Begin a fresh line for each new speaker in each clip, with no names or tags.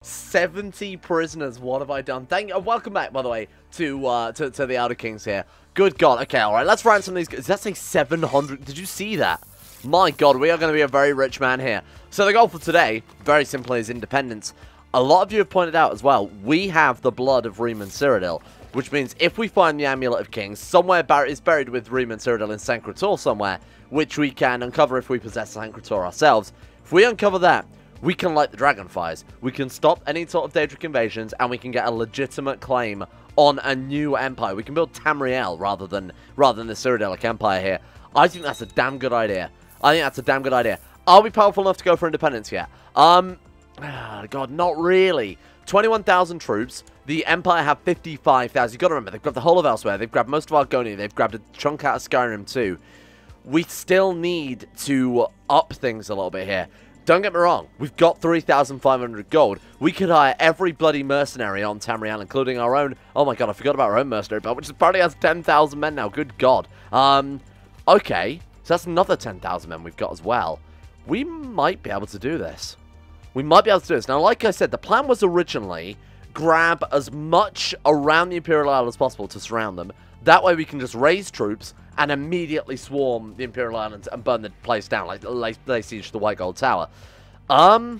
70 prisoners. What have I done? Welcome back, by the way, to the Outer Kings here. Good God. Okay, all right. Let's ransom these. Does that say 700? Did you see that? My God, we are going to be a very rich man here. So the goal for today, very simply, is independence. A lot of you have pointed out as well, we have the blood of Riem and Cyrodiil, which means if we find the Amulet of Kings, somewhere is buried with Riem and Cyrodiil in Congenital somewhere, which we can uncover if we possess Congenital ourselves. If we uncover that, we can light the dragonfires. We can stop any sort of Daedric invasions, and we can get a legitimate claim on a new empire. We can build Tamriel rather than the Cyrodiilic Empire here. I think that's a damn good idea. Are we powerful enough to go for independence yet? God, not really. 21,000 troops. The Empire have 55,000. You've got to remember, they've grabbed the whole of Elsewhere. They've grabbed most of Argonia. They've grabbed a chunk out of Skyrim too. We still need to up things a little bit here. Don't get me wrong, we've got 3,500 gold. We could hire every bloody mercenary on Tamriel, including our own. Oh my God, I forgot about our own mercenary belt, which apparently has 10,000 men now. Good God. Okay, so that's another 10,000 men we've got as well. We might be able to do this. Now, like I said, the plan was originally grab as much around the Imperial Isle as possible to surround them. That way we can just raise troops and immediately swarm the Imperial Islands and burn the place down, like they siege the White Gold Tower. How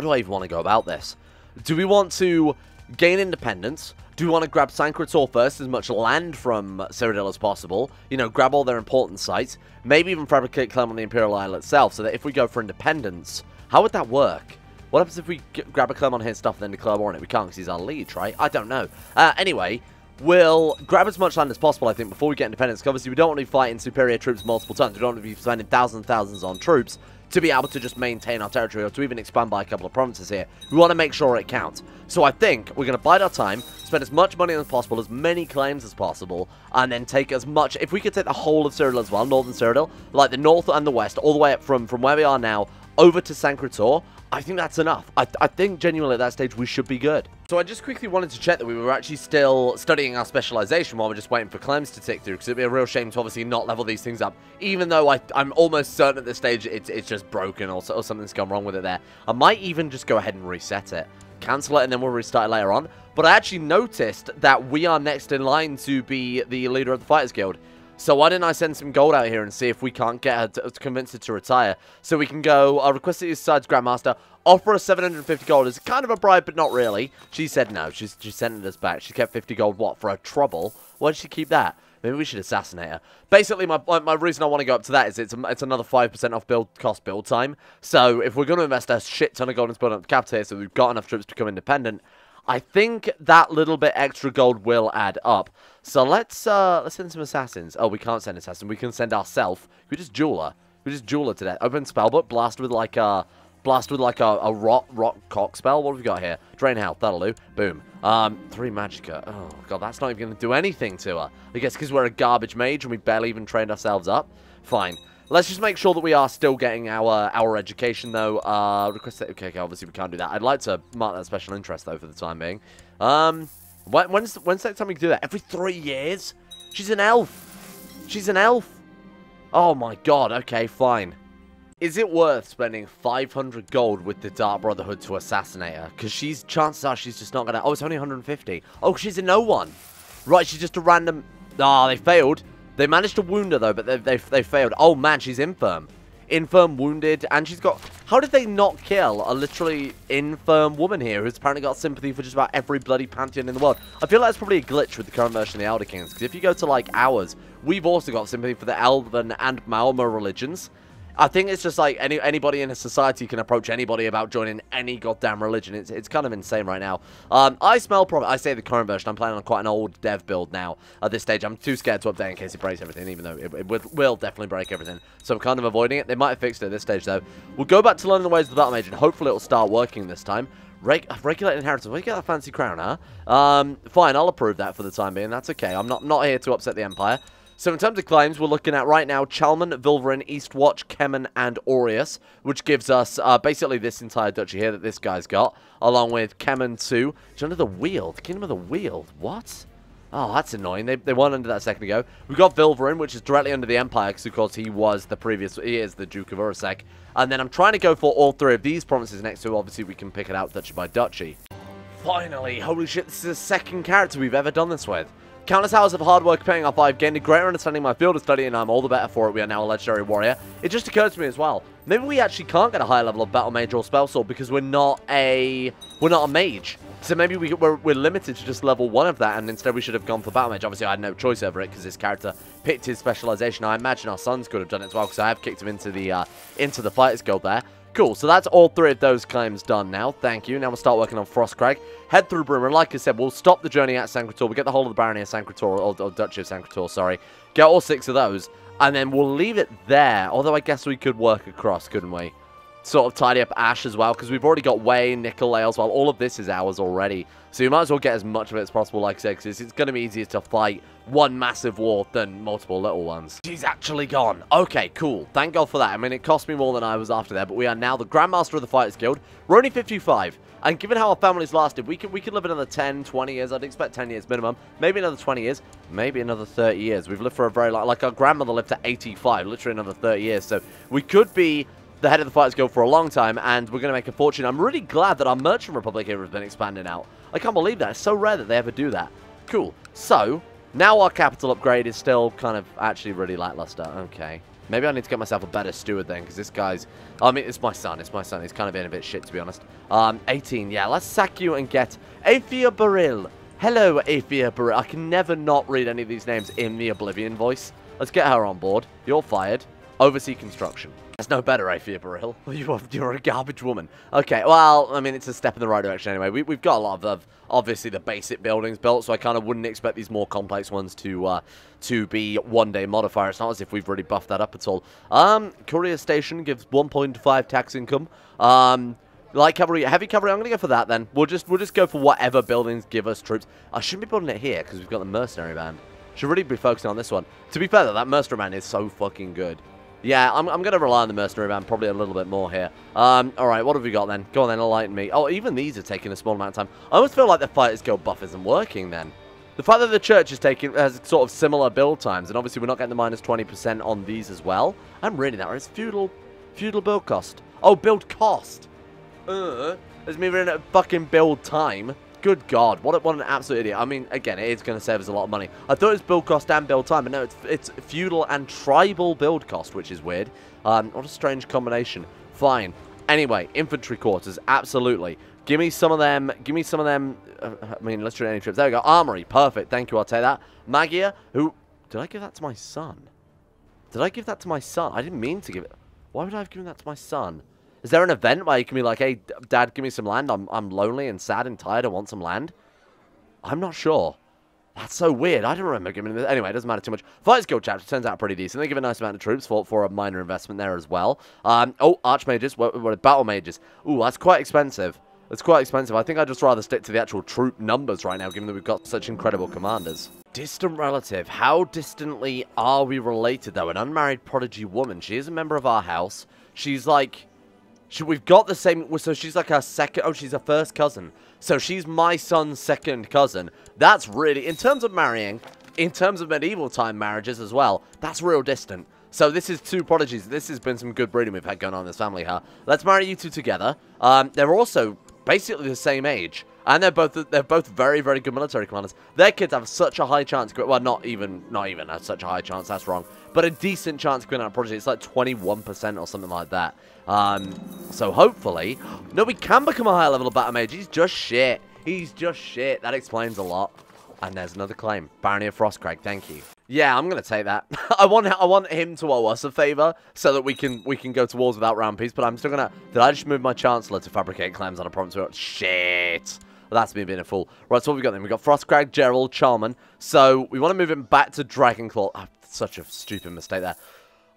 do I even want to go about this? Do we want to gain independence? Do we want to grab Congenital first, as much land from Cyrodiil as possible? You know, grab all their important sites. Maybe even fabricate claim on the Imperial Isle itself, so that if we go for independence, how would that work? What happens if we grab a claim on his stuff and then declare war on it? We can't because he's our liege, right? I don't know. Anyway, we'll grab as much land as possible, I think, before we get independence. Because obviously, we don't want to be fighting superior troops multiple times. We don't want to be spending thousands and thousands on troops to be able to just maintain our territory or to even expand by a couple of provinces here. We want to make sure it counts. So I think we're going to bide our time, spend as much money as possible, as many claims as possible, and then take as much... If we could take the whole of Cyrodiil as well, northern Cyrodiil, like the north and the west, all the way up from where we are now, over to Congenital, I think that's enough. I think genuinely at that stage we should be good. So I just quickly wanted to check that we were actually still studying our specialization while we're just waiting for claims to tick through, because it'd be a real shame to obviously not level these things up, even though I'm almost certain at this stage it's just broken or something's gone wrong with it there. I might even just go ahead and reset it. Cancel it and then we'll restart it later on. But I actually noticed that we are next in line to be the leader of the Fighters Guild. So why didn't I send some gold out here and see if we can't get her to convince her to retire? So we can go, I'll request that you decides Grandmaster, offer us 750 gold. It's kind of a bribe, but not really. She said no. She sent us back. She kept 50 gold, what, for her trouble? Why did she keep that? Maybe we should assassinate her. Basically, my reason I want to go up to that is it's another 5% off build time. So if we're going to invest a shit ton of gold in building up the capital here so we've got enough troops to become independent, I think that little bit extra gold will add up. So let's send some assassins. Oh, we can't send assassins. We can send ourselves. We just duel her. We just duel her to death. Open spellbook. Blast with like a rock cock spell. What have we got here? Drain health. That'll do. Boom. 3 magicka. Oh god, that's not even going to do anything to her. I guess because we're a garbage mage and we barely even trained ourselves up. Fine. Let's just make sure that we are still getting our education, though. Request that... Okay, obviously we can't do that. I'd like to mark that special interest, though, for the time being. When's the next time we can do that? Every 3 years? She's an elf. She's an elf. Oh, my God. Okay, fine. Is it worth spending 500 gold with the Dark Brotherhood to assassinate her? Because chances are she's just not going to... Oh, it's only 150. Oh, she's a no one. Right, she's just a random... Ah, they failed. They managed to wound her, though, but they failed. Oh, man, she's infirm. Infirm, wounded, and she's got... How did they not kill a literally infirm woman here who's apparently got sympathy for just about every bloody pantheon in the world? I feel like that's probably a glitch with the current version of the Elder Kings, because if you go to, like, ours, we've also got sympathy for the Elven and Malma religions. I think it's just like anybody in a society can approach anybody about joining any goddamn religion. It's kind of insane right now. I smell profit. I say the current version. I'm playing on quite an old dev build now at this stage. I'm too scared to update in case it breaks everything, even though it will definitely break everything. So I'm kind of avoiding it. They might have fixed it at this stage, though. We'll go back to learning the ways of the Battle Mage, and hopefully it'll start working this time. Regulate inheritance. Where you get that fancy crown, huh? Fine, I'll approve that for the time being. That's okay. I'm not here to upset the Empire. So in terms of claims, we're looking at right now Chalman, Vilverin, Eastwatch, Kemen, and Aureus, which gives us basically this entire duchy here that this guy's got, along with Kemen 2. Under the Weald. Kingdom of the Weald. What? Oh, that's annoying. They weren't under that a second ago. We've got Vilverin, which is directly under the Empire, because of course he is the Duke of Urusek. And then I'm trying to go for all three of these provinces next to, obviously we can pick it out duchy by duchy. Finally, holy shit, this is the second character we've ever done this with. Countless hours of hard work paying off. I've gained a greater understanding of my field of study, and I'm all the better for it. We are now a legendary warrior. It just occurred to me as well, maybe we actually can't get a higher level of battle mage or spell sword because we're not a mage. So maybe we're limited to just level 1 of that, and instead we should have gone for battle mage. Obviously, I had no choice over it because this character picked his specialization. I imagine our sons could have done it as well because I have kicked him into the Fighters Guild there. Cool, so that's all 3 of those claims done now. Thank you. Now we'll start working on Frostcrag. Head through Bruma, and like I said, we'll stop the journey at Sancretor. We'll get the whole of the Barony of Sancretor, or Duchy of Sancretor, sorry. Get all 6 of those, and then we'll leave it there. Although I guess we could work across, couldn't we? Sort of tidy up Ash as well, because we've already got Wayne, Nickel, as well. All of this is ours already. So you might as well get as much of it as possible, like I said, because it's going to be easier to fight one massive war than multiple little ones. She's actually gone. Okay, cool. Thank God for that. I mean, it cost me more than I was after there, but we are now the Grandmaster of the Fighters Guild. We're only 55, and given how our family's lasted, we could live another 10, 20 years. I'd expect 10 years minimum. Maybe another 20 years. Maybe another 30 years. We've lived for a very long... Like, our grandmother lived to 85, literally another 30 years. So we could be the head of the Fighters Guild for a long time, and we're going to make a fortune. I'm really glad that our Merchant Republic here has been expanding out. I can't believe that. It's so rare that they ever do that. Cool. So, now our capital upgrade is still kind of actually really lackluster. Okay. Maybe I need to get myself a better steward then, because this guy's... I mean, it's my son. It's my son. He's kind of being a bit shit, to be honest. 18. Yeah, let's sack you and get Aethia Baril. Hello, Aethia Baril. I can never not read any of these names in the Oblivion voice. Let's get her on board. You're fired. Oversee construction. That's no better, Aethia Baril. You're a garbage woman. Okay, well, I mean, it's a step in the right direction anyway. We've got a lot of, obviously, the basic buildings built, so I kind of wouldn't expect these more complex ones to be one-day modifier. It's not as if we've really buffed that up at all. Courier Station gives 1.5 tax income. Light cavalry, heavy cavalry, I'm going to go for that then. We'll just go for whatever buildings give us troops. I shouldn't be building it here, because we've got the mercenary band. Should really be focusing on this one. To be fair, though, that mercenary band is so fucking good. Yeah, I'm going to rely on the mercenary band probably a little bit more here. Alright, what have we got then? Go on then, enlighten me. Oh, even these are taking a small amount of time. I almost feel like the Fighters Guild buff isn't working then. The fact that the church has sort of similar build times, and obviously we're not getting the minus 20% on these as well. I'm reading that, right? It's feudal build cost. Oh, build cost. There's me running a fucking build time. Good God, what an absolute idiot. I mean, again, it is going to save us a lot of money. I thought it was build cost and build time, but no, it's feudal and tribal build cost, which is weird. What a strange combination. Fine. Anyway, infantry quarters, absolutely. Give me some of them. Give me some of them. I mean, let's try any trips. There we go. Armory, perfect. Thank you, I'll take that. Magia, who... Did I give that to my son? Did I give that to my son? I didn't mean to give it... Why would I have given that to my son? Is there an event where you can be like, hey, Dad, give me some land. I'm lonely and sad and tired. I want some land. I'm not sure. That's so weird. I don't remember giving this. Anyway, it doesn't matter too much. Fighters Guild chapter turns out pretty decent. They give a nice amount of troops for a minor investment there as well. Oh, Archmages. What Battle Mages. Ooh, that's quite expensive. That's quite expensive. I think I'd just rather stick to the actual troop numbers right now, given that we've got such incredible commanders. Distant relative. How distantly are we related, though? An unmarried prodigy woman. She is a member of our house. She's like... We've got the same... So she's like our second... Oh, she's a first cousin. So she's my son's second cousin. That's really... In terms of marrying, in terms of medieval time marriages as well, that's real distant. So this is 2 prodigies. This has been some good breeding we've had going on in this family, huh? Let's marry you 2 together. They're also basically the same age. And they're both very, very good military commanders. Their kids have such a high chance... Well, not even such a high chance. That's wrong. But a decent chance of going out of prodigy. It's like 21% or something like that. So hopefully... No, we can become a higher level of battle mage. He's just shit. He's just shit. That explains a lot. And there's another claim. Barony of Frostcrag. Thank you. Yeah, I'm going to take that. I want him to owe us a favor so that we can go to wars without round peace. But I'm still going to... Did I just move my Chancellor to fabricate claims on a province? Shit. Well, that's me being a fool. Right, so what have we got then? We've got Frostcrag, Gerald, Charman. So we want to move him back to Dragonclaw. Oh, such a stupid mistake there.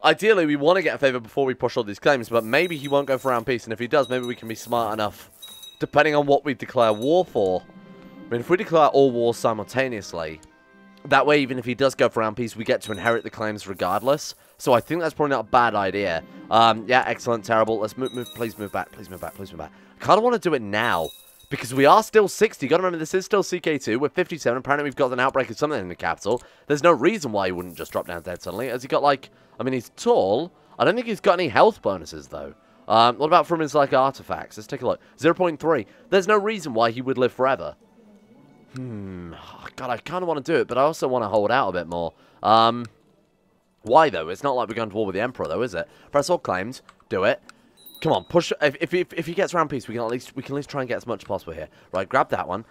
Ideally, we want to get a favor before we push all these claims, but maybe he won't go for round peace, and if he does, maybe we can be smart enough, depending on what we declare war for. I mean, if we declare all wars simultaneously, that way, even if he does go for round peace, we get to inherit the claims regardless. So I think that's probably not a bad idea. Yeah, excellent, terrible. Let's move, please move back, please move back, please move back. I kind of want to do it now, Because we are still 60. You got to remember, this is still CK2. We're 57. Apparently, we've got an outbreak of something in the capital. There's no reason why he wouldn't just drop down dead suddenly. Has he got, like... I mean, he's tall. I don't think he's got any health bonuses, though. What about from his, like, artifacts? Let's take a look. 0.3. There's no reason why he would live forever. Oh, God, I kind of want to do it, but I also want to hold out a bit more. Why, though? It's not like we're going to war with the Emperor, though, is it? Press all claims. Do it. Come on, push. If he gets round peace, we can at least try and get as much as possible here. Right, grab that one.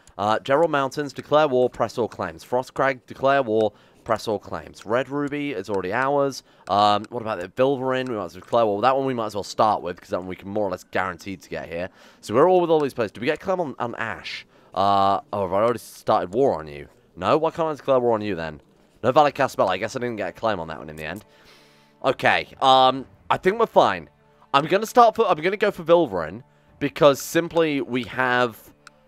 Gerald Mountains, declare war, press all claims. Frostcrag, declare war, press all claims. Red Ruby is already ours. What about the Vilverin? We might as well declare war. That one we might as well start with, because that one we can more or less guaranteed to get here. So we're all with all these places. Did we get claim on Ash? Oh, have I already started war on you? No? Why can't I declare war on you then? No Valley Caspell. I guess I didn't get a claim on that one in the end. Okay. I think we're fine. I'm going to go for Vilverin, because simply we have...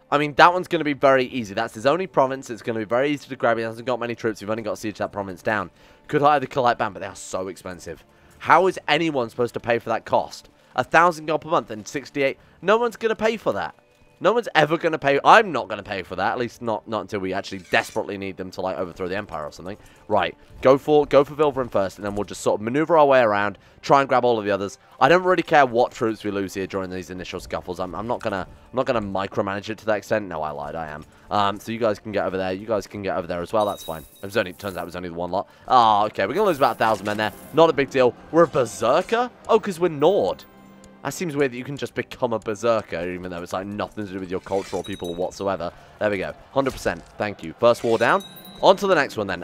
I mean, that one's going to be very easy. That's his only province. It's going to be very easy to grab. He hasn't got many troops. We've only got to siege that province down. Could either collect ban, but they are so expensive. How is anyone supposed to pay for that cost? 1,000 gold per month and 68. No one's going to pay for that. No one's ever going to pay. I'm not going to pay for that. At least not until we actually desperately need them to, like, overthrow the Empire or something. Right. Go for Vilverin first, and then we'll just sort of maneuver our way around, try and grab all of the others. I don't really care what troops we lose here during these initial scuffles. I'm not gonna micromanage it to that extent. No, I lied. I am. So you guys can get over there. You guys can get over there as well. That's fine. Turns out it was only the one lot. Oh, okay. We're gonna lose about 1,000 men there. Not a big deal. We're a berserker. Oh, because we're Nord. That seems weird that you can just become a berserker, even though it's like nothing to do with your cultural people whatsoever. There we go. 100%. Thank you. First war down. On to the next one then.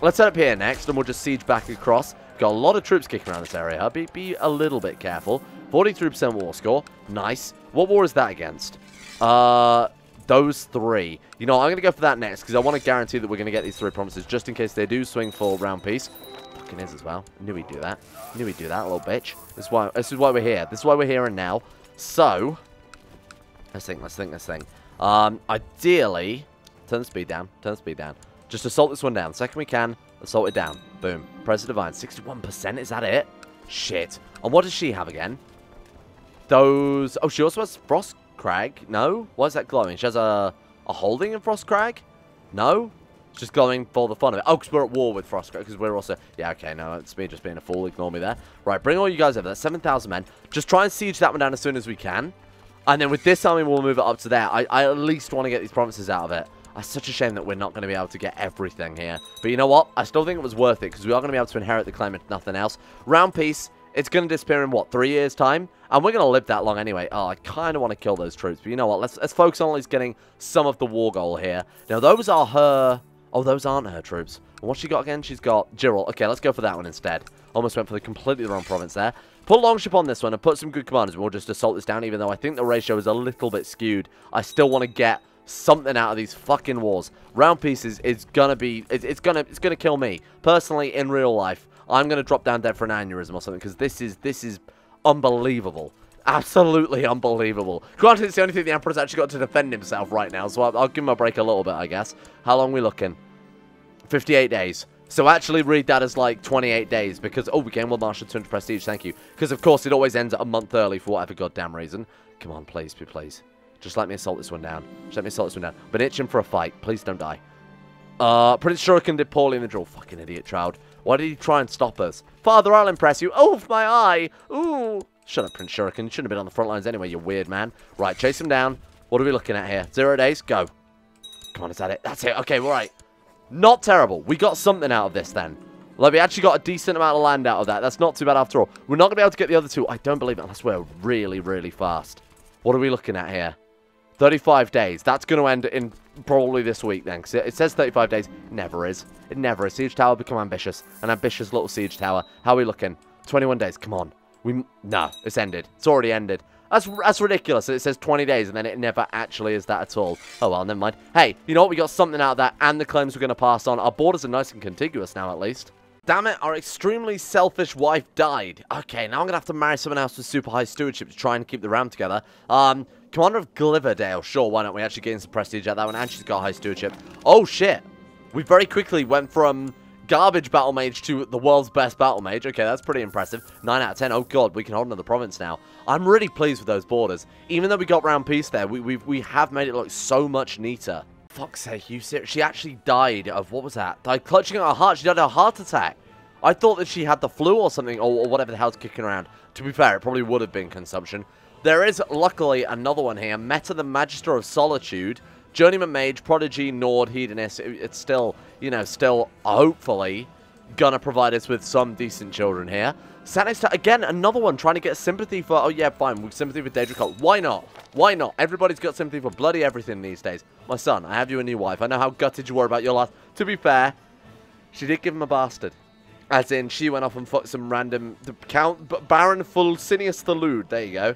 Let's head up here next, and we'll just siege back across. Got a lot of troops kicking around this area. Be a little bit careful. 43% war score. Nice. What war is that against? Those three. You know, I'm going to go for that next, because I want to guarantee that we're going to get these three promises, just in case they do swing for round peace. Is as well. Knew he'd do that. Knew he'd do that, little bitch. This is why we're here. This is why we're here and now. So, let's think. Ideally, turn the speed down. Turn the speed down. Just assault this one down. Second we can, assault it down. Boom. Press the Divine. 61%. Is that it? Shit. And what does she have again? Those. Oh, she also has Frostcrag. No. Why is that glowing? She has a holding in Frostcrag. No. It's just glowing for the fun of it. Oh, because we're at war with Frostcrag, because we're also... Yeah, okay, no, it's me just being a fool. Ignore me there. Right, bring all you guys over. That's 7,000 men. Just try and siege that one down as soon as we can. And then with this army, we'll move it up to there. I at least want to get these provinces out of it. It's such a shame that we're not going to be able to get everything here. But you know what? I still think it was worth it, because we are going to be able to inherit the claim if nothing else. Round peace, it's going to disappear in, what, 3 years' time? And we're going to live that long anyway. Oh, I kind of want to kill those troops. But you know what? Let's focus on at least getting some of the war goal here. Now, those are her... Oh, those aren't her troops. And what's she got again? She's got Girald. Okay, let's go for that one instead. Almost went for the completely wrong province there. Put Longship on this one and put some good commanders. We'll just assault this down, even though I think the ratio is a little bit skewed. I still want to get something out of these fucking wars. Round peace is gonna be... It's gonna kill me. Personally, in real life, I'm gonna drop down dead for an aneurysm or something, because this is unbelievable. Absolutely unbelievable. Granted, it's the only thing the Emperor's actually got to defend himself right now, so I'll give him a break a little bit, I guess. How long are we looking? 58 days. So actually read that as like 28 days, because... Oh, we gain one marshal 200 prestige, thank you. Because, of course, it always ends a month early for whatever goddamn reason. Come on, please, please. Just let me assault this one down. Just let me assault this one down. Been itching for a fight. Please don't die. Prince Shuriken did poorly in the drill. Fucking idiot, child. Why did he try and stop us? Father, I'll impress you. Oh, my eye. Ooh. Shut up, Prince Shuriken. You shouldn't have been on the front lines anyway, you weird man. Right, chase him down. What are we looking at here? 0 days? Go. Come on, is that it? That's it. Okay, all right. Not terrible. We got something out of this then. Like, we actually got a decent amount of land out of that. That's not too bad after all. We're not going to be able to get the other two. I don't believe it unless we're really, really fast. What are we looking at here? 35 days. That's going to end in probably this week then. Because it says 35 days. Never is. It never is. Siege Tower become ambitious. An ambitious little Siege Tower. How are we looking? 21 days. Come on. No, it's ended. It's already ended. That's ridiculous. It says 20 days and then it never actually is that at all. Oh, well, never mind. Hey, you know what? We got something out of that and the claims we're going to pass on. Our borders are nice and contiguous now, at least. Damn it, our extremely selfish wife died. Okay, now I'm going to have to marry someone else with super high stewardship to try and keep the realm together. Commander of Gliverdale. Sure, why not? We actually gain some prestige at that one, and she's got high stewardship. Oh, shit. We very quickly went from garbage battle mage to the world's best battle mage. Okay, that's pretty impressive. 9 out of 10. Oh god, we can hold another province now. I'm really pleased with those borders. Even though we got round peace there, we have made it look so much neater. Fuck's sake, you serious? She actually died of, what was that? Died clutching at her heart. She died of a heart attack. I thought that she had the flu or something, or whatever the hell's kicking around. To be fair, it probably would have been consumption. There is, luckily, another one here. Meta the Magister of Solitude. Journeyman Mage, Prodigy, Nord, Hedonist. It's still, you know, hopefully gonna provide us with some decent children here. Sat again, another one trying to get sympathy for, oh yeah, fine, with sympathy for Daedric cult. Why not? Why not? Everybody's got sympathy for bloody everything these days. My son, I have you a new wife. I know how gutted you were about your last. To be fair, she did give him a bastard. As in, she went off and fucked some random Baron Fulcinius the Lewd. There you go.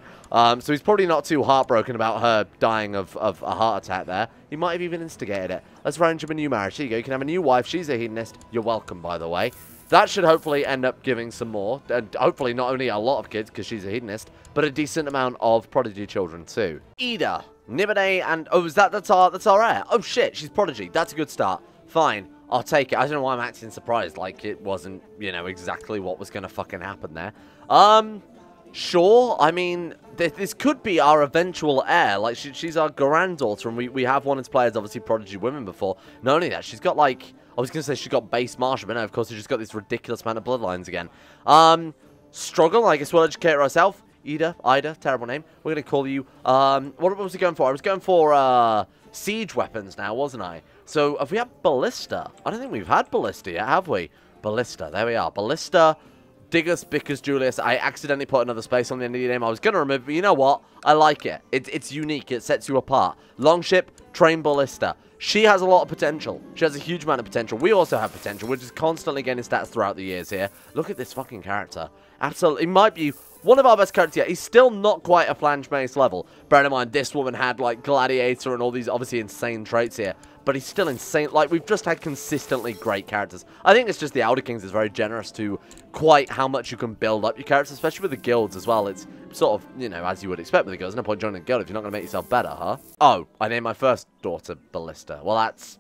So he's probably not too heartbroken about her dying of a heart attack there. He might have even instigated it. Let's arrange him a new marriage. Here you go. You can have a new wife. She's a hedonist. You're welcome, by the way. That should hopefully end up giving some more. And hopefully not only a lot of kids, because she's a hedonist, but a decent amount of prodigy children, too. Ada, Nibenese, and... Oh, that's our heir. Oh, shit. She's prodigy. That's a good start. Fine. I'll take it. I don't know why I'm acting surprised. Like, it wasn't, you know, exactly what was going to fucking happen there. Sure. I mean, this could be our eventual heir. Like, she's our granddaughter, and we have wanted to play as, obviously, prodigy women before. Not only that, she's got, like... I was going to say she's got base martial, but no, of course, she's just got this ridiculous amount of bloodlines again. Struggle. I guess we'll educate her ourselves. Ida, terrible name. We're going to call you, what was he going for? I was going for, siege weapons now, wasn't I? So, have we had Ballista? I don't think we've had Ballista yet, have we? Ballista, there we are. Ballista, Diccus Biggus Julius. I accidentally put another space on the end of the name. I was going to remove it, but you know what? I like it. It's unique. It sets you apart. Longship, train Ballista. She has a lot of potential. She has a huge amount of potential. We also have potential. We're just constantly getting stats throughout the years here. Look at this fucking character. Absolutely. He might be one of our best characters yet. He's still not quite a flange mace level. Bear in mind, this woman had, like, gladiator and all these obviously insane traits here. But he's still insane. Like, we've just had consistently great characters. I think it's just the Outer Kings is very generous to quite how much you can build up your characters, especially with the guilds as well. It's sort of, you know, as you would expect with the guilds. No point joining a guild if you're not going to make yourself better, huh? Oh, I named my first daughter Ballista. Well, that's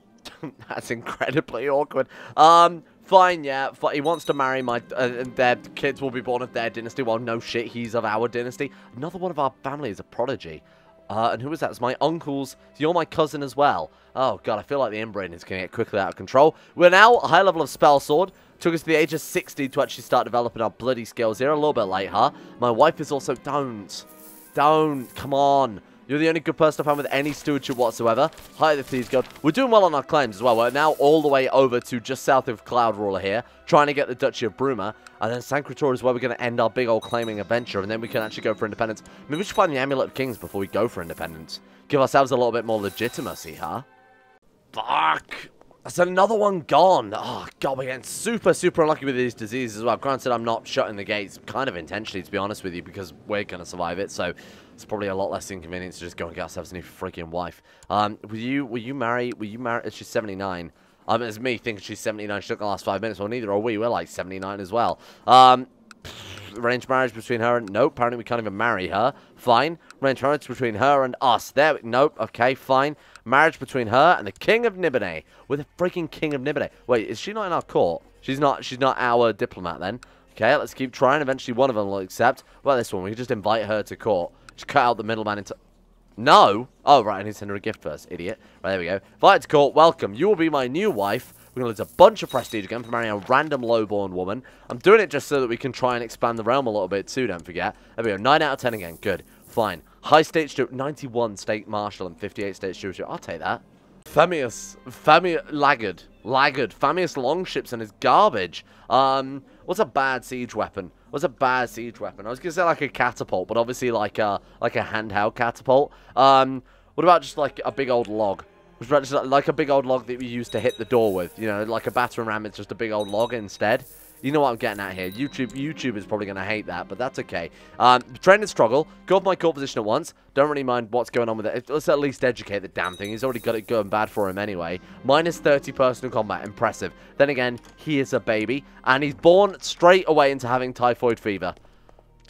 that's incredibly awkward. Fine, yeah. He wants to marry my... their kids will be born of their dynasty. Well, no shit, he's of our dynasty. Another one of our family is a prodigy. And who was that? It's my uncle's. You're my cousin as well. Oh, God, I feel like the inbreeding is going to get quickly out of control. We're now a high level of spell sword. Took us to the age of 60 to actually start developing our bloody skills here. A little bit late, huh? My wife is also... Don't. Come on. You're the only good person I found with any stewardship whatsoever. Hi, the Thieves Guild. We're doing well on our claims as well. We're now all the way over to just south of Cloud Ruler here, trying to get the Duchy of Bruma. And then Sanctuary is where we're going to end our big old claiming adventure, and then we can actually go for independence. Maybe we should find the Amulet of Kings before we go for independence. Give ourselves a little bit more legitimacy, huh? Fuck! That's another one gone. Oh, God, we're getting super unlucky with these diseases as well. Granted, I'm not shutting the gates kind of intentionally, to be honest with you, because we're going to survive it, so... It's probably a lot less inconvenient to just go and get ourselves a new freaking wife. Will you marry, she's 79. It's me thinking she's 79, she took the last 5 minutes. Well, neither are we, we're like 79 as well. Arranged marriage between her and, nope, apparently we can't even marry her. Fine. Arranged marriage between her and us. There, nope, okay, fine. Marriage between her and the King of Nibenese. We're the freaking King of Nibenese. Wait, is she not in our court? She's not our diplomat then. Okay, let's keep trying. Eventually one of them will accept. Well, this one, we can just invite her to court. Just cut out the middleman into... No! Oh, right, I need to send her a gift first, idiot. Right, there we go. Invite to court, welcome. You will be my new wife. We're going to lose a bunch of prestige again for marrying a random low-born woman. I'm doing it just so that we can try and expand the realm a little bit too, don't forget. There we go, 9 out of 10 again. Good. Fine. High state steward, 91 state marshal and 58 state stewardship. I'll take that. Laggard. Famious longships and his garbage. What's a bad siege weapon? I was going to say like a catapult, but obviously like a handheld catapult. What about just like a big old log? Just like a big old log that we use to hit the door with. You know, like a battering ram, it's just a big old log instead. You know what I'm getting at here. YouTube is probably going to hate that, but that's okay. Train and struggle. Go off my core position at once. Don't really mind what's going on with it. Let's at least educate the damn thing. He's already got it going bad for him anyway. Minus 30 personal combat. Impressive. Then again, he is a baby, and he's born straight away into having typhoid fever.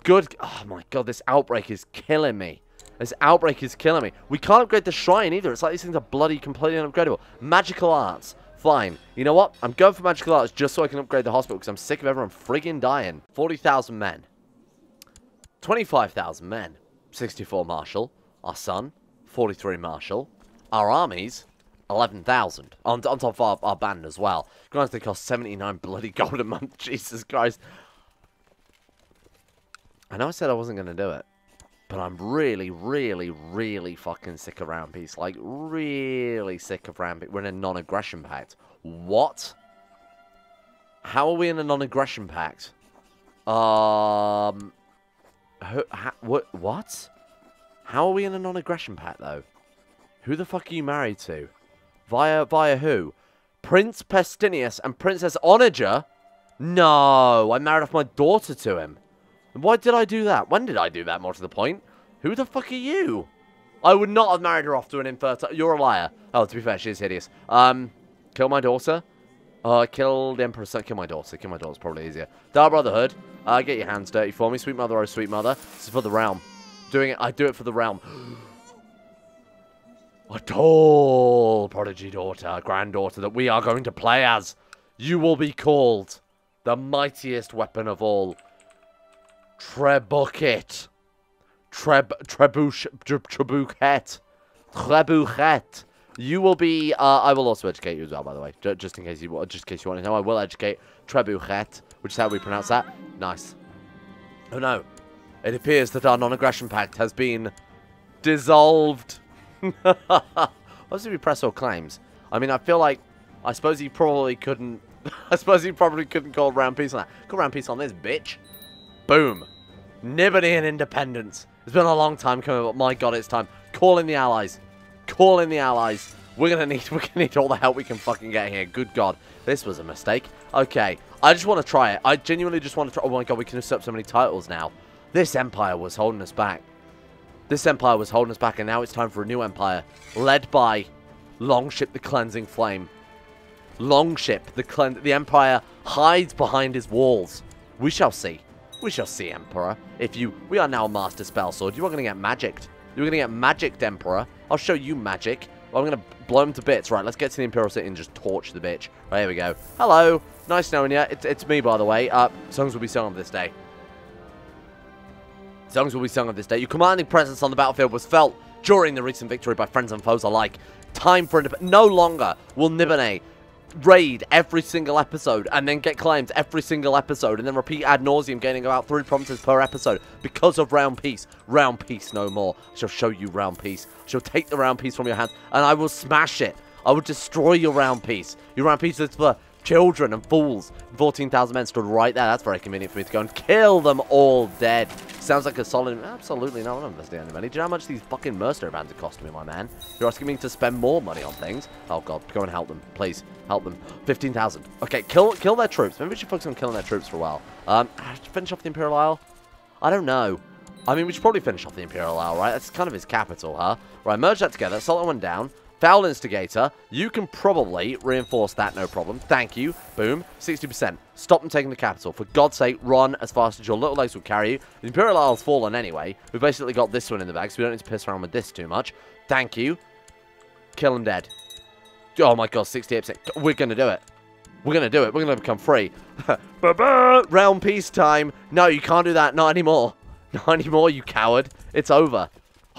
Good. Oh my God, this outbreak is killing me. We can't upgrade the shrine either. It's like these things are bloody completely unupgradable. Magical arts. Fine. You know what? I'm going for magical arts just so I can upgrade the hospital because I'm sick of everyone friggin' dying. 40,000 men. 25,000 men. 64 martial. Our son. 43 martial. Our armies. 11,000. On top of our band as well. Granted, they cost 79 bloody gold a month. Jesus Christ. I know I said I wasn't going to do it. But I'm really, really, really fucking sick of round peace. Like, really sick of round peace. We're in a non-aggression pact. What? How are we in a non-aggression pact? What? How are we in a non-aggression pact, though? Who the fuck are you married to? Via who? Prince Pestinius and Princess Onager? No, I married off my daughter to him. Why did I do that? When did I do that, more to the point? Who the fuck are you? I would not have married her off to an infertile... You're a liar. Oh, to be fair, she is hideous. Kill my daughter? Kill the Emperor's son. Kill my daughter. Kill my daughter's probably easier. Dark Brotherhood. Get your hands dirty for me. Sweet mother, oh sweet mother. This is for the realm. Doing it. I do it for the realm. A tall prodigy daughter, granddaughter that we are going to play as. You will be called the mightiest weapon of all. Trebuchet. Trebuchet. You will be, I will also educate you as well, by the way. Just in case you want to know, I will educate Trebuchet, which is how we pronounce that. Nice. Oh no. It appears that our non-aggression pact has been dissolved. What's if we press all claims? I mean, I feel like, I suppose he probably couldn't, call round peace on that. Call round peace on this, bitch. Boom. Nibonese independence. It's been a long time coming, but my god, it's time. Call in the allies. Call in the allies. We're gonna need all the help we can fucking get here. Good god. This was a mistake. Okay. I just want to try it. I genuinely just want to try. Oh my god, we can usurp so many titles now. This empire was holding us back. This empire was holding us back, and now it's time for a new empire. Led by Longship the Cleansing Flame. Longship the empire hides behind his walls. We shall see. We shall see, Emperor. We are now a Master Spell Sword. You are going to get magicked. You're going to get magicked, Emperor. I'll show you magic. Well, I'm going to blow him to bits. Right, let's get to the Imperial City and just torch the bitch. Right, here we go. Hello. Nice knowing you. It's me, by the way. Songs will be sung on this day. Songs will be sung on this day. Your commanding presence on the battlefield was felt during the recent victory by friends and foes alike. Time for no longer will Nibenese raid every single episode and then get claims every single episode and then repeat ad nauseum, gaining about 3 provinces per episode because of round peace. Round peace no more. I shall show you round peace. I shall take the round peace from your hands and I will smash it. I will destroy your round peace. Your round peace is for children and fools. 14,000 men stood right there. That's very convenient for me to go and kill them all dead. Sounds like a solid... Absolutely no, I don't invest any money. Do you know how much these fucking mercenary bands are costing me, my man? You're asking me to spend more money on things? Oh, God. Go and help them. Please. Help them. 15,000. Okay, kill their troops. Maybe we should focus on killing their troops for a while. Finish off the Imperial Isle? I don't know. I mean, we should probably finish off the Imperial Isle, right? That's kind of his capital, huh? Right, merge that together. Salt that one down. Foul Instigator, you can probably reinforce that, no problem. Thank you. Boom. 60%. Stop them taking the capital. For God's sake, run as fast as your little legs will carry you. The Imperial Isle's fallen anyway. We've basically got this one in the bag, so we don't need to piss around with this too much. Thank you. Kill him dead. Oh my god, 68%. We're going to do it. We're going to do it. We're going to become free. Round peace time. No, you can't do that. Not anymore. Not anymore, you coward. It's over.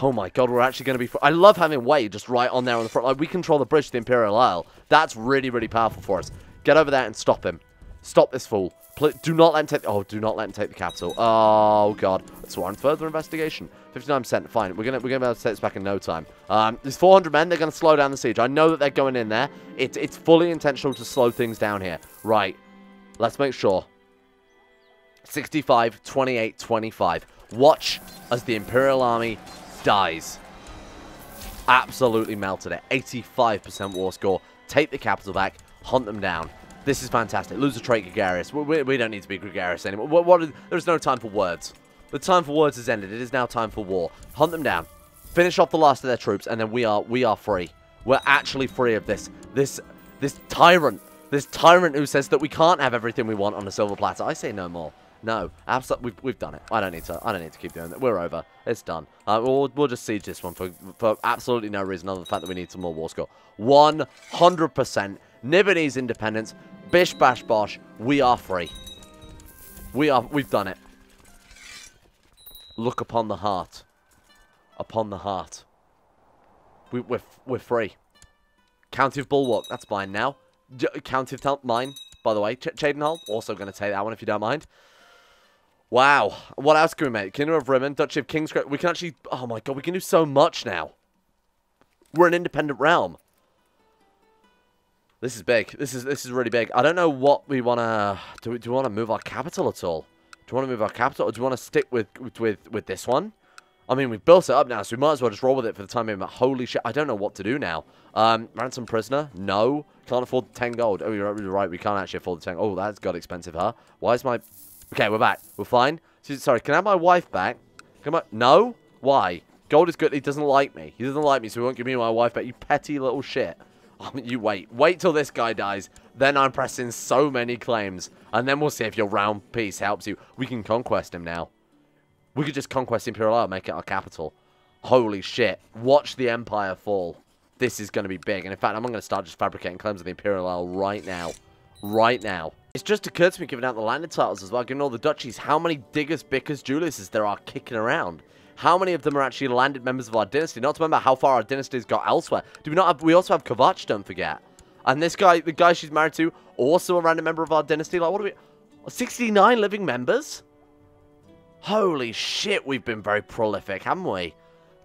Oh my god, we're actually going to be... I love having Wade just right on there on the front. Like, we control the bridge to the Imperial Isle. That's really, really powerful for us. Get over there and stop him. Stop this fool. Do not let him take... Oh, do not let him take the capital. Oh, god. That's warrant further investigation. 59%. Fine. We're gonna be able to take this back in no time. There's 400 men. They're going to slow down the siege. I know that they're going in there. It's fully intentional to slow things down here. Right. Let's make sure. 65, 28, 25. Watch as the Imperial Army... dies. Absolutely melted it. 85% war score. Take the capital back. Hunt them down. This is fantastic. Lose a trait, gregarious. We don't need to be gregarious anymore. There's no time for words. The time for words has ended. It is now time for war. Hunt them down. Finish off the last of their troops, and then we are free. We're actually free of this tyrant. This tyrant who says that we can't have everything we want on a silver platter. I say no more. No, absolutely, we've done it. I don't need to keep doing that. We're over. It's done. We'll just siege this one for absolutely no reason other than the fact that we need some more war score. 100% Nibenese independence. Bish bash bosh. We are free. We've done it. Look upon the heart. Upon the heart. We're free. County of Bulwark. That's mine now. County of mine, by the way. Congenital. Also going to take that one if you don't mind. Wow. What else can we make? Kingdom of Rimmon. Duchy of Kingsgrove. We can actually... Oh my god. We can do so much now. We're an independent realm. This is big. This is really big. I don't know what we want to... Do we want to move our capital at all? Do we want to move our capital? Or do we want to stick with this one? I mean, we've built it up now, so we might as well just roll with it for the time being. But holy shit, I don't know what to do now. Ransom prisoner? No. Can't afford 10 gold. Oh, you're right. We can't actually afford the 10. Oh, that's got expensive, huh? Why is my... Okay, we're back. We're fine. Sorry, can I have my wife back? Come on. No? Why? Gold is good. He doesn't like me. He doesn't like me, so he won't give me my wife back. You petty little shit. You wait. Wait till this guy dies. Then I'm pressing so many claims. And then we'll see if your round peace helps you. We can conquest him now. We could just conquest Imperial and make it our capital. Holy shit. Watch the Empire fall. This is going to be big. And in fact, I'm going to start just fabricating claims of the Imperial Isle right now. Right now. It's just occurred to me, giving out the landed titles as well, giving all the duchies, how many Diccus Biggus Juliuses there are kicking around. How many of them are actually landed members of our dynasty? Not to remember how far our dynasty's got elsewhere. Do we not have... We also have Kavach, don't forget. And this guy, the guy she's married to, also a random member of our dynasty. Like, what are we... 69 living members? Holy shit, we've been very prolific, haven't we?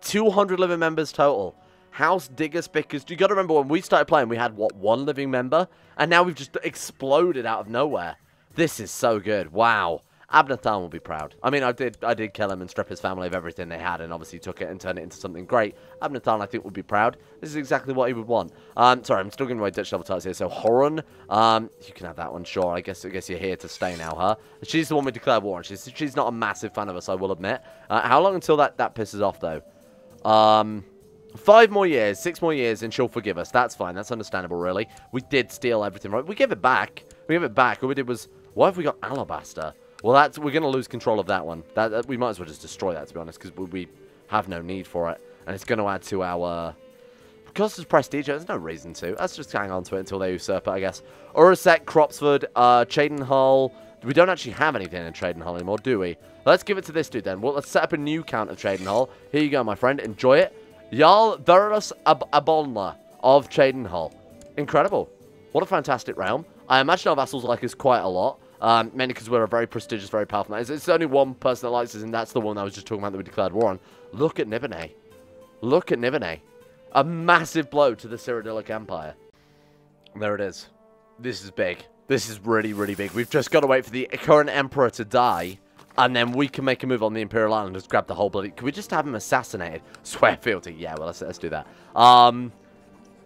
200 living members total. House Diccus Biggus. You got to remember when we started playing, we had, what, 1 living member? And now we've just exploded out of nowhere. This is so good. Wow. Abnathan will be proud. I mean, I did kill him and strip his family of everything they had, and obviously took it and turned it into something great. Abnathan, I think, would be proud. This is exactly what he would want. Sorry, I'm still giving away Dutch level titles here. So Horan, you can have that one, sure. I guess you're here to stay now, huh? She's the one we declared war on. She's not a massive fan of us, I will admit. How long until that pisses off, though? 5 more years, 6 more years, and she'll forgive us. That's fine. That's understandable, really. We did steal everything, right? We give it back. We give it back. All we did was, why have we got Alabaster? Well, we're going to lose control of that one. We might as well just destroy that, to be honest, because we have no need for it. And it's going to add to our... Because it's prestige, there's no reason to. Let's just hang on to it until they usurp it, I guess. Urusek, Cropsford, Cheydinhal. We don't actually have anything in Cheydinhal anymore, do we? Let's give it to this dude, then. Well, let's set up a new count of Cheydinhal. Here you go, my friend. Enjoy it. Jarl Verus Abolna of Cheydinhal. Incredible. What a fantastic realm. I imagine our vassals like us quite a lot. Mainly because we're a very prestigious, very powerful man. It's only one person that likes us, and that's the one I was just talking about that we declared war on. Look at Nibenese. Look at Nibenese. A massive blow to the Cyrodiilic Empire. There it is. This is big. This is really, really big. We've just got to wait for the current emperor to die, and then we can make a move on the Imperial Island and just grab the whole bloody... Can we just have him assassinated? Swear fealty. Yeah, well, let's do that.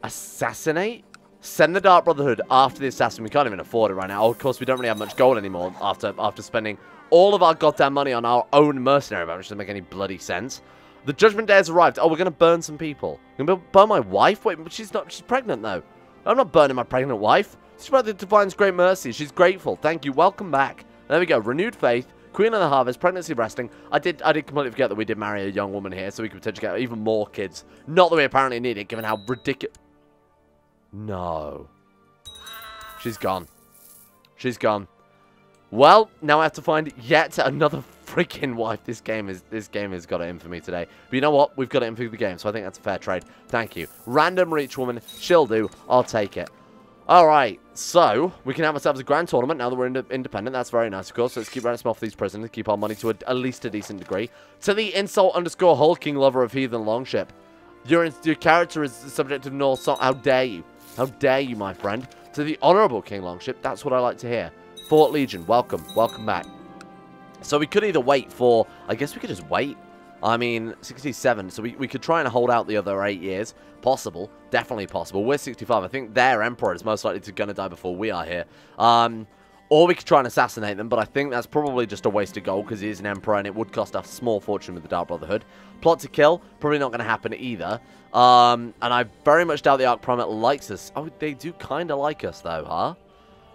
Assassinate? Send the Dark Brotherhood after the assassin. We can't even afford it right now. Oh, of course, we don't really have much gold anymore after spending all of our goddamn money on our own mercenary, which doesn't make any bloody sense. The Judgment Day has arrived. Oh, we're going to burn some people. We're going to burn my wife? Wait, she's pregnant, though. I'm not burning my pregnant wife. She's about the Divine's great mercy. She's grateful. Thank you. Welcome back. There we go. Renewed faith. Queen of the Harvest. Pregnancy resting. I did completely forget that we did marry a young woman here, so we could potentially get even more kids. Not that we apparently need it, given how ridiculous... No. She's gone. She's gone. Well, now I have to find yet another freaking wife. This game has got it in for me today. But you know what? We've got it in for the game, so I think that's a fair trade. Thank you. Random reach woman. She'll do. I'll take it. Alright, so we can have ourselves a grand tournament now that we're independent. That's very nice, of course. So let's keep ransom off these prisoners, keep our money to at least a decent degree. To the insult_hulking lover of heathen longship. Your character is subject to Norse song. How dare you? How dare you, my friend? To the Honourable King Longship, that's what I like to hear. Fort Legion, welcome. Welcome back. So we could either wait for... I guess we could just wait. I mean, 67. So we could try and hold out the other 8 years. Possible. Definitely possible. We're 65. I think their emperor is most likely going to die before we are here. Or we could try and assassinate them, but I think that's probably just a waste of gold because he is an emperor and it would cost a small fortune with the Dark Brotherhood. Plot to kill, probably not going to happen either. And I very much doubt the Archprimat likes us. Oh, they do kind of like us though, huh?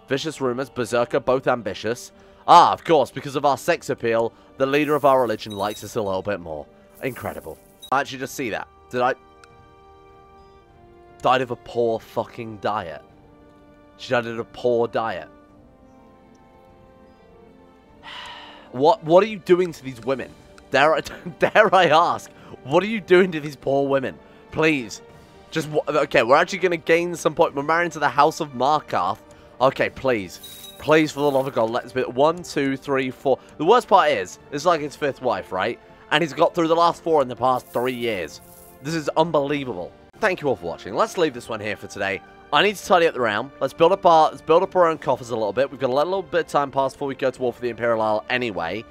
Vicious Rumors, Berserker, both ambitious. Ah, of course, because of our sex appeal, the leader of our religion likes us a little bit more. Incredible. I actually just see that. Did I... Died of a poor fucking diet. She's had a poor diet. What are you doing to these women? Dare I ask? What are you doing to these poor women? Please. Just, okay, we're actually going to gain some point. We're married to the House of Markarth. Okay, please. Please, for the love of God, let's be 1, 2, 3, 4. The worst part is, it's like his 5th wife, right? And he's got through the last 4 in the past 3 years. This is unbelievable. Thank you all for watching. Let's leave this one here for today. I need to tidy up the realm. Let's build up our own coffers a little bit. We've got to let a little bit of time pass before we go to war for the Imperial Isle anyway.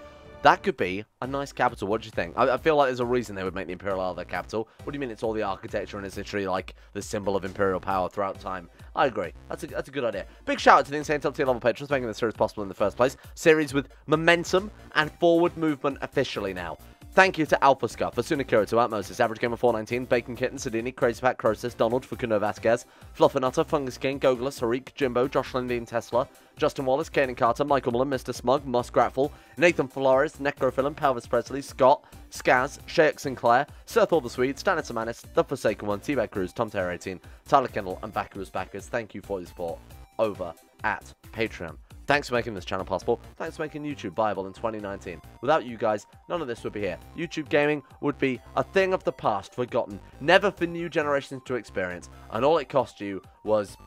That could be a nice capital. What do you think? I feel like there's a reason they would make the Imperial Isle their capital. What do you mean it's all the architecture and it's literally like the symbol of Imperial power throughout time? I agree. That's a good idea. Big shout out to the Insane Top Tier level patrons making this series possible in the first place. Series with momentum and forward movement officially now. Thank you to Alpha Scuff, Asuna Kirito, Atmosis, Average Gamer 419, Bacon Kitten, Sedini, Crazy Pat, Crosis, Donald, Facundo Vasquez, Fluffernutter, Fungus King, Gogolus, Harik, Jimbo, Josh Lindeen, Tesla, Justin Wallace, Kanan Carter, Michael Mullen, Mr. Smug, Muskratful, Nathan Flores, Necrophilim, Pelvis Presley, Scott, Skaz, Shayek Sinclair, Sir Thor the Swede, Stannis Amanis, The Forsaken One, T-Bag Cruz, Tom Terror 18, Tyler Kendall, and Backers Backers. Thank you for your support over at Patreon. Thanks for making this channel possible. Thanks for making YouTube viable in 2019. Without you guys, none of this would be here. YouTube gaming would be a thing of the past, forgotten, never for new generations to experience. And all it cost you was,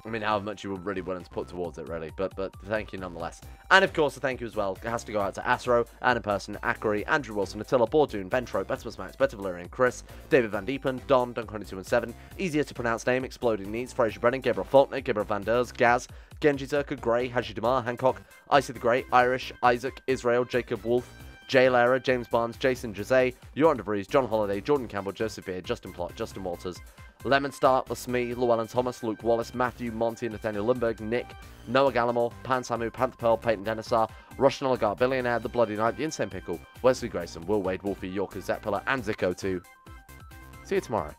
I mean, how much you were really willing to put towards it, really. But thank you nonetheless. And, of course, a thank you as well. It has to go out to Asro, Anna Person, Akari, Andrew Wilson, Attila, Bordoon, Ventro, Betimus Max, Better Valerian, Chris, David Van Diepen, Don, Dunk2217, Easier to Pronounce Name, Exploding Needs, Fraser Brennan, Gabriel Faulkner, Gabriel Van Ders, Gaz, Genji Zerka, Gray, Haji Damar, Hancock, Icy the Great, Irish, Isaac, Israel, Jacob Wolf, Jay Lara, James Barnes, Jason Jose, Joran DeVries, John Holiday, Jordan Campbell, Joseph Beard, Justin Plott, Justin Walters, Lemon Star, Lasmee, Llewellyn Thomas, Luke Wallace, Matthew, Monty, Nathaniel Lundberg, Nick, Noah Gallimore, Pan Samu, Panther Pearl, Peyton Denisar, Russian Oligarch, Billionaire, The Bloody Knight, The Insane Pickle, Wesley Grayson, Will Wade, Wolfie, Yorker, Zach Pillar, and Zico too. See you tomorrow.